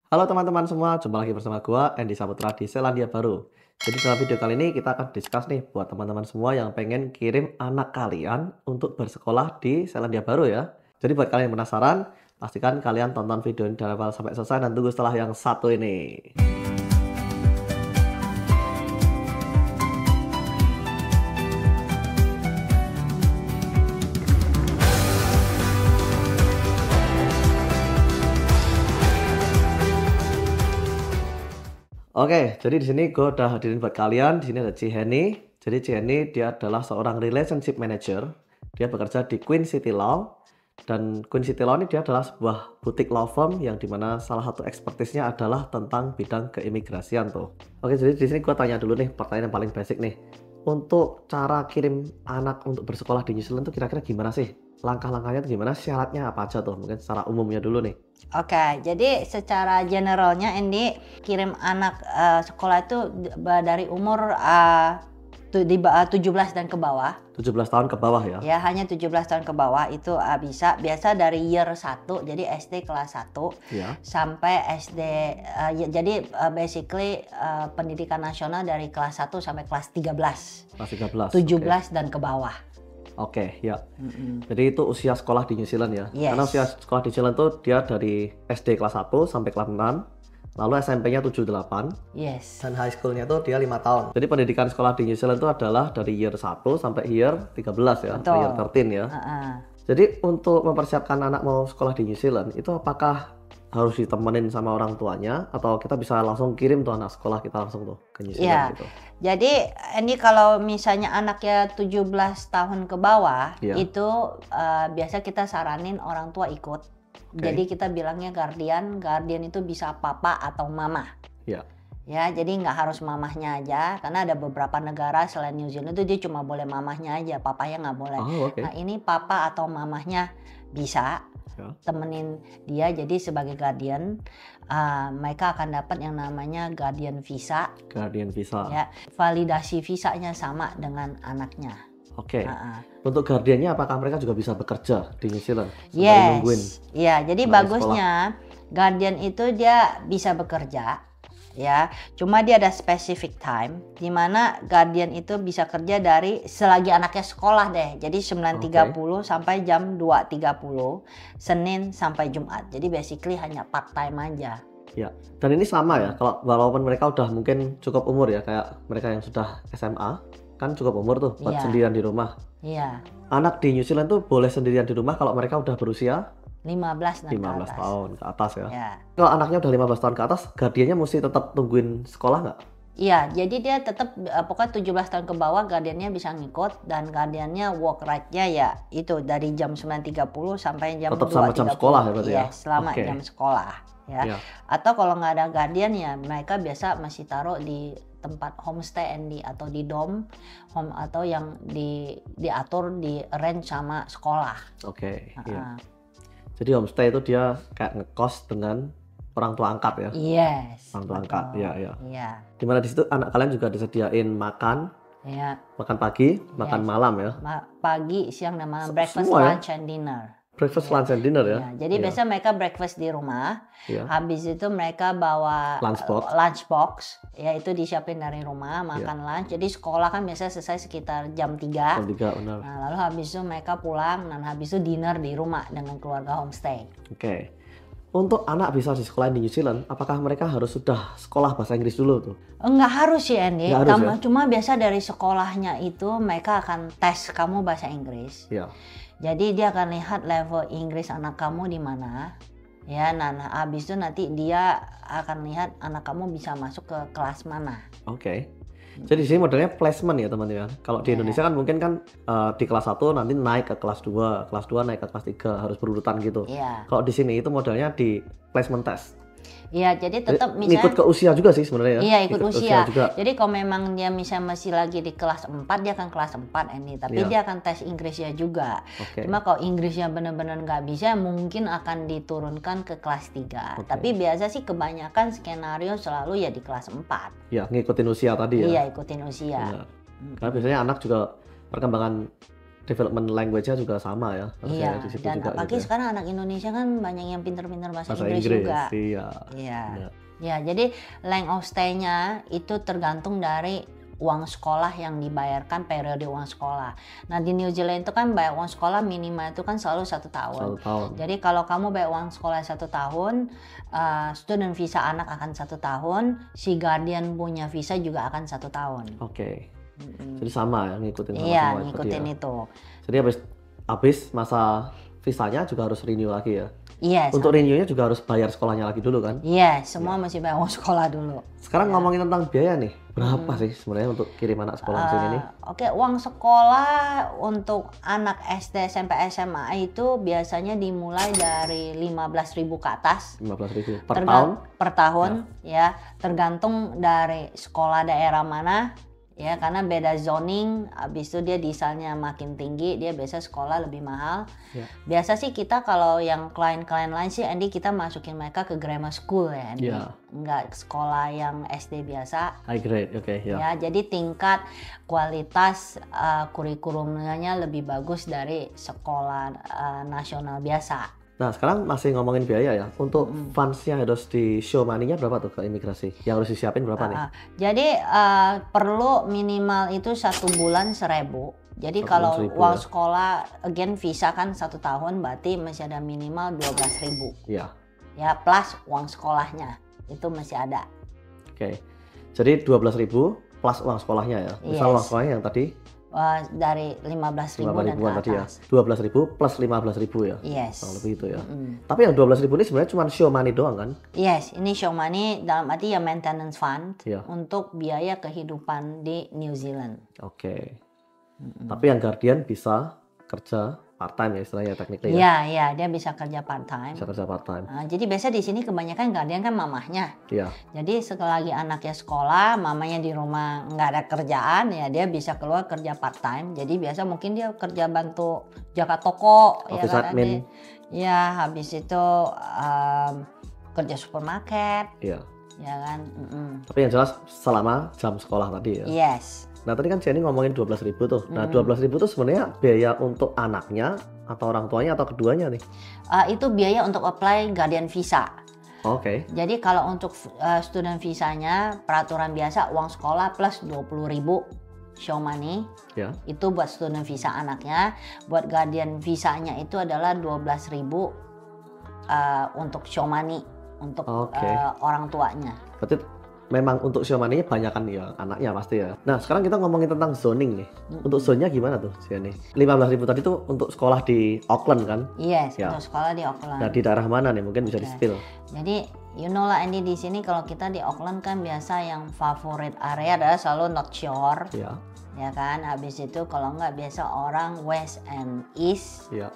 Halo teman-teman semua, jumpa lagi bersama gua Andy Saputra di Selandia Baru. Jadi dalam video kali ini kita akan discuss nih buat teman-teman semua yang pengen kirim anak kalian untuk bersekolah di Selandia Baru ya. Jadi buat kalian yang penasaran, pastikan kalian tonton video ini dari awal sampai selesai dan tunggu setelah yang satu ini. Oke, jadi di sini gue udah hadirin buat kalian. Di sini ada Ciheni. Jadi Ciheni dia adalah seorang relationship manager. Dia bekerja di Queen City Law. Dan Queen City Law ini dia adalah sebuah butik law firm yang dimana salah satu expertise-nya adalah tentang bidang keimigrasian tuh. Oke, jadi di sini gue tanya dulu nih pertanyaan yang paling basic nih. Untuk cara kirim anak untuk bersekolah di New Zealand tuh kira-kira gimana sih? Langkah-langkahnya tuh gimana? Syaratnya apa aja tuh? Mungkin secara umumnya dulu nih. Oke, jadi secara generalnya Andy kirim anak sekolah itu dari umur 17 dan ke bawah. 17 tahun ke bawah ya? Ya, hanya 17 tahun ke bawah itu bisa. Biasa dari year 1, jadi SD kelas 1 Ya. sampai SD. Jadi basically pendidikan nasional dari kelas 1 sampai kelas 13. Kelas 13. 17 dan ke bawah. Oke, ya. Jadi itu usia sekolah di New Zealand ya. Yes. Karena usia sekolah di New Zealand tuh dia dari SD kelas 1 sampai kelas 6, lalu SMP-nya 7-8, Yes. dan high school-nya tuh dia 5 tahun. Jadi pendidikan sekolah di New Zealand itu adalah dari year 1 sampai year 13 ya, Betul. year 13 ya. Jadi untuk mempersiapkan anak mau sekolah di New Zealand, itu apakah harus ditemenin sama orang tuanya atau kita bisa langsung kirim tuh anak sekolah kita langsung tuh ke New Zealand gitu? Jadi ini kalau misalnya anaknya 17 tahun ke bawah, itu biasa kita saranin orang tua ikut. Jadi kita bilangnya guardian itu bisa papa atau mama. Ya, jadi nggak harus mamahnya aja, karena ada beberapa negara selain New Zealand itu dia cuma boleh mamahnya aja, papanya nggak boleh. Nah ini papa atau mamahnya bisa temenin dia, jadi sebagai guardian mereka akan dapat yang namanya guardian visa. Guardian visa. Ya, validasi visanya sama dengan anaknya. Oke. Untuk guardiannya apakah mereka juga bisa bekerja di New Zealand? Yes. Iya, jadi bagusnya guardian itu dia bisa bekerja. Ya, cuma dia ada specific time di mana guardian itu bisa kerja dari selagi anaknya sekolah deh. Jadi 9.30 sampai jam 2.30, Senin sampai Jumat. Jadi basically hanya part time aja. Ya, dan ini sama ya, kalau walaupun mereka udah mungkin cukup umur ya, kayak mereka yang sudah SMA, kan cukup umur tuh buat sendirian di rumah. Iya. Anak di New Zealand tuh boleh sendirian di rumah kalau mereka udah berusia 15 tahun ke atas ya. Ya. Kalau anaknya udah 15 tahun ke atas, guardiannya mesti tetap tungguin sekolah nggak? Iya, jadi dia tetap pokoknya 17 tahun ke bawah guardiannya bisa ngikut, dan guardiannya work right-nya ya itu dari jam 9.30 sampai jam 2.30. Tetap sama jam sekolah ya berarti ya? Selama jam sekolah ya. Atau kalau nggak ada guardian ya mereka biasa masih taruh di tempat homestay atau di dorm home atau yang diatur di arrange sama sekolah. Iya. Jadi homestay itu dia kayak ngekos dengan orang tua angkat ya? Yes. Orang tua angkat, iya. Iya. Dimana di situ anak kalian juga disediain makan, makan pagi, makan malam ya? Pagi, siang, dan malam, breakfast, lunch, and dinner. Breakfast, lunch, and dinner ya? Jadi biasa mereka breakfast di rumah, habis itu mereka bawa lunchbox, ya itu disiapin dari rumah, makan lunch. Jadi sekolah kan biasa selesai sekitar jam 3. Jam 3, benar. Nah, lalu habis itu mereka pulang, dan habis itu dinner di rumah dengan keluarga homestay. Oke. Untuk anak bisa di sekolah di New Zealand, apakah mereka harus sudah sekolah bahasa Inggris dulu tuh? Enggak harus sih Andy, cuma biasa dari sekolahnya itu mereka akan tes kamu bahasa Inggris. Jadi dia akan lihat level Inggris anak kamu di mana. Ya, nah habis itu nanti dia akan lihat anak kamu bisa masuk ke kelas mana. Jadi di sini modelnya placement ya teman-teman. Kalau di Indonesia kan mungkin kan di kelas 1 nanti naik ke kelas 2, kelas 2 naik ke kelas 3, harus berurutan gitu. Kalau di sini itu modelnya di placement test. Iya, jadi tetap misalnya ikut ke usia juga sih sebenarnya ya. Iya, ikut usia juga. Jadi kalau memang dia misalnya masih lagi di kelas 4, dia akan kelas 4 ini, tapi dia akan tes Inggrisnya juga. Cuma kalau Inggrisnya benar-benar nggak bisa, mungkin akan diturunkan ke kelas 3. Tapi biasa sih kebanyakan skenario selalu ya di kelas 4. Ya, ngikutin usia tadi ya. Iya, ikutin usia. Karena biasanya anak juga perkembangan development language-nya juga sama ya. Iya, di situ dan juga apalagi gitu ya. sekarang anak Indonesia kan banyak yang pinter-pinter bahasa Bahasa Inggris Inggris, juga. iya. Iya. Benar. Ya, jadi length of stay-nya itu tergantung dari uang sekolah yang dibayarkan, periode uang sekolah. Nah di New Zealand itu kan bayar uang sekolah minimal itu kan selalu 1 tahun. 1 tahun. Jadi kalau kamu bayar uang sekolah 1 tahun, student visa anak akan 1 tahun, si guardian punya visa juga akan 1 tahun. Oke. Jadi sama ya, ngikutin sama Iya, semua ngikutin ya. itu. Jadi habis masa visanya juga harus renew lagi ya. Yes. Untuk renew-nya juga harus bayar sekolahnya lagi dulu kan? Yes, semua masih bayar uang sekolah dulu. Sekarang ngomongin tentang biaya nih, berapa sih sebenarnya untuk kirim anak sekolah di sini? Oke, uang sekolah untuk anak SD, SMP, SMA itu biasanya dimulai dari 15.000 ke atas. 15.000 per tahun? Per tahun, ya. Tergantung dari sekolah daerah mana. Ya, karena beda zoning, habis itu dia dieselnya makin tinggi, dia biasa sekolah lebih mahal. Ya. Biasa sih kita kalau yang klien-klien lain sih, Andy, kita masukin mereka ke grammar school ya, Andy. Ya. Enggak sekolah yang SD biasa. High grade, oke, ya. Ya, jadi tingkat kualitas kurikulumnya lebih bagus dari sekolah nasional biasa. Nah sekarang masih ngomongin biaya ya. Untuk funds yang harus di show money-nya berapa tuh ke imigrasi? Yang harus disiapin berapa nih? Jadi perlu minimal itu 1 bulan 1.000. Jadi kalau uang sekolah, again visa kan 1 tahun, berarti masih ada minimal 12.000. Iya. Ya plus uang sekolahnya itu masih ada. Oke. Jadi 12.000 plus uang sekolahnya ya. Misal uang sekolahnya yang tadi dari 15.000 dan ke tadi atas. Ya. 12.000 plus 15.000 ya. Yes. Lebih itu ya. Tapi yang 12.000 ini sebenarnya cuma show money doang kan? Yes, ini show money dalam arti ya maintenance fund untuk biaya kehidupan di New Zealand. Oke. Tapi yang guardian bisa kerja part time ya istilahnya tekniknya ya. Iya, dia bisa kerja part time. Bisa kerja part time. Jadi biasa di sini kebanyakan guardian kan mamahnya. Iya. Jadi selagi anaknya sekolah, mamanya di rumah nggak ada kerjaan, ya dia bisa keluar kerja part time. Jadi biasa mungkin dia kerja bantu jaga toko, office ya kan? admin. Ya, habis itu kerja supermarket. Iya. Ya kan. Tapi yang jelas selama jam sekolah tadi ya. Yes. Nah tadi kan Jenny ngomongin 12.000 tuh. Nah 12.000 tuh sebenarnya biaya untuk anaknya atau orang tuanya atau keduanya nih? Itu biaya untuk apply guardian visa. Oke. Jadi kalau untuk student visanya peraturan biasa uang sekolah plus 20.000 show money. Ya. Itu buat student visa anaknya. Buat guardian visanya itu adalah 12.000 untuk show money untuk orang tuanya. Berarti memang untuk show money-nya banyakan ya anaknya pasti ya. Nah sekarang kita ngomongin tentang zoning nih. Untuk zonnya gimana tuh Jenny? 15.000 tadi tuh untuk sekolah di Auckland kan? Yes, untuk sekolah di Auckland. Nah di daerah mana nih? Mungkin bisa di-spill. Jadi you know lah Andy, di sini kalau kita di Auckland kan biasa yang favorit area adalah selalu North Shore. Iya. Ya kan, habis itu kalau nggak biasa orang West and East. Iya.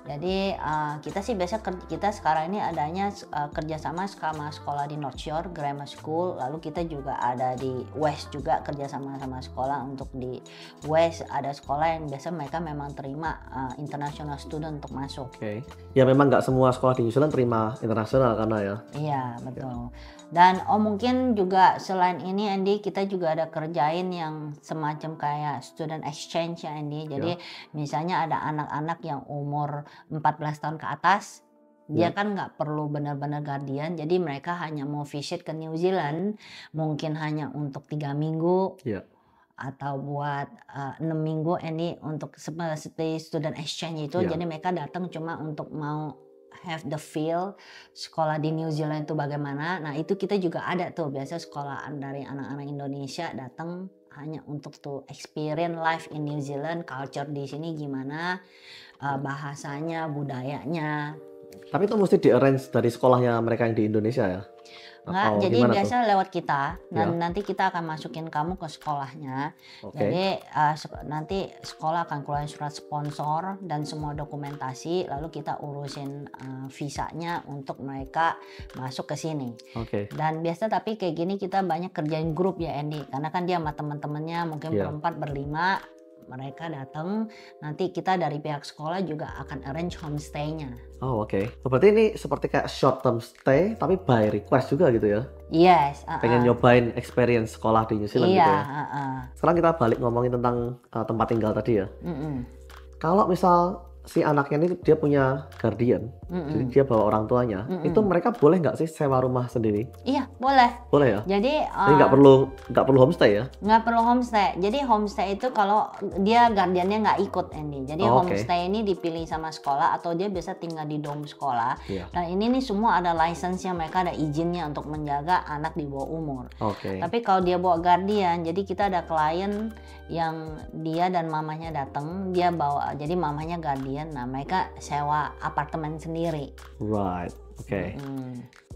Jadi kita sih biasa kita sekarang ini adanya kerjasama sama sekolah di North Shore Grammar School, lalu kita juga ada di West juga kerjasama sama sekolah. Untuk di West ada sekolah yang biasa mereka memang terima international student untuk masuk. Oke. Ya memang nggak semua sekolah di New Zealand terima internasional karena ya. Iya betul. Dan mungkin juga selain ini Andy, kita juga ada kerjain yang semacam kayak student exchange ya Andy. Jadi misalnya ada anak-anak yang umur 14 tahun ke atas, dia kan nggak perlu benar-benar guardian, jadi mereka hanya mau visit ke New Zealand, mungkin hanya untuk 3 minggu. Atau buat 6 minggu Andy untuk seperti student exchange itu. Jadi mereka datang cuma untuk mau have the feel sekolah di New Zealand itu bagaimana. Nah itu kita juga ada tuh biasa sekolahan dari anak-anak Indonesia datang hanya untuk tuh experience life in New Zealand, culture di sini gimana, bahasanya, budayanya. Tapi itu mesti di-arrange dari sekolahnya mereka yang di Indonesia ya? Enggak, jadi biasa lewat kita dan nanti kita akan masukin kamu ke sekolahnya. Jadi nanti sekolah akan keluarin surat sponsor dan semua dokumentasi, lalu kita urusin visanya untuk mereka masuk ke sini. Dan biasa tapi kayak gini kita banyak kerjain grup ya Andy, karena kan dia sama teman-temannya mungkin berempat berlima. Mereka datang, nanti kita dari pihak sekolah juga akan arrange homestay-nya. Oh berarti ini seperti kayak short term stay tapi by request juga gitu ya? Yes. Pengen nyobain experience sekolah di New Zealand gitu ya? Sekarang kita balik ngomongin tentang tempat tinggal tadi ya. kalau misal si anaknya ini dia punya guardian, jadi dia bawa orang tuanya, itu mereka boleh nggak sih sewa rumah sendiri? Iya, boleh. Boleh ya? Jadi nggak perlu homestay ya? Nggak perlu homestay. Jadi homestay itu kalau dia guardiannya nggak ikut ini. Jadi homestay ini dipilih sama sekolah atau dia biasa tinggal di dom sekolah. Dan ini nih semua ada license-nya, mereka ada izinnya untuk menjaga anak di bawah umur. Tapi kalau dia bawa guardian, jadi kita ada klien yang dia dan mamanya datang, dia bawa, jadi mamanya guardian, nah mereka sewa apartemen sendiri. Right, oke.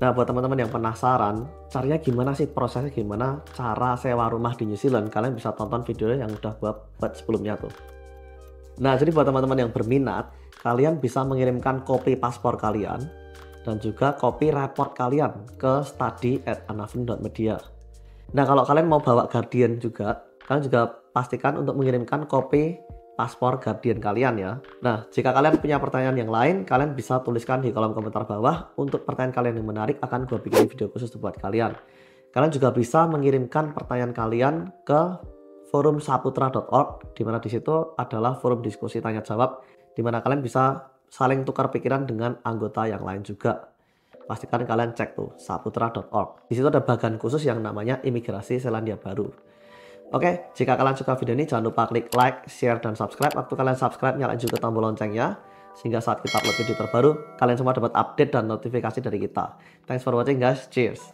Nah buat teman-teman yang penasaran, caranya gimana sih, prosesnya gimana, cara sewa rumah di New Zealand, kalian bisa tonton videonya yang udah buat sebelumnya tuh. Nah jadi buat teman-teman yang berminat, kalian bisa mengirimkan kopi paspor kalian dan juga kopi report kalian ke study@unhaven.media. Nah kalau kalian mau bawa guardian juga, kalian juga pastikan untuk mengirimkan kopi paspor guardian kalian ya. Nah, jika kalian punya pertanyaan yang lain, kalian bisa tuliskan di kolom komentar bawah. Untuk pertanyaan kalian yang menarik, akan gue bikin video khusus buat kalian. Kalian juga bisa mengirimkan pertanyaan kalian ke forum saputra.org, di mana di situ adalah forum diskusi tanya jawab, di mana kalian bisa saling tukar pikiran dengan anggota yang lain juga. Pastikan kalian cek tuh saputra.org. Di situ ada bagian khusus yang namanya imigrasi Selandia Baru. Oke, jika kalian suka video ini jangan lupa klik like, share, dan subscribe. Waktu kalian subscribe, nyalain juga tombol loncengnya, sehingga saat kita upload video terbaru, kalian semua dapat update dan notifikasi dari kita. Thanks for watching guys, cheers!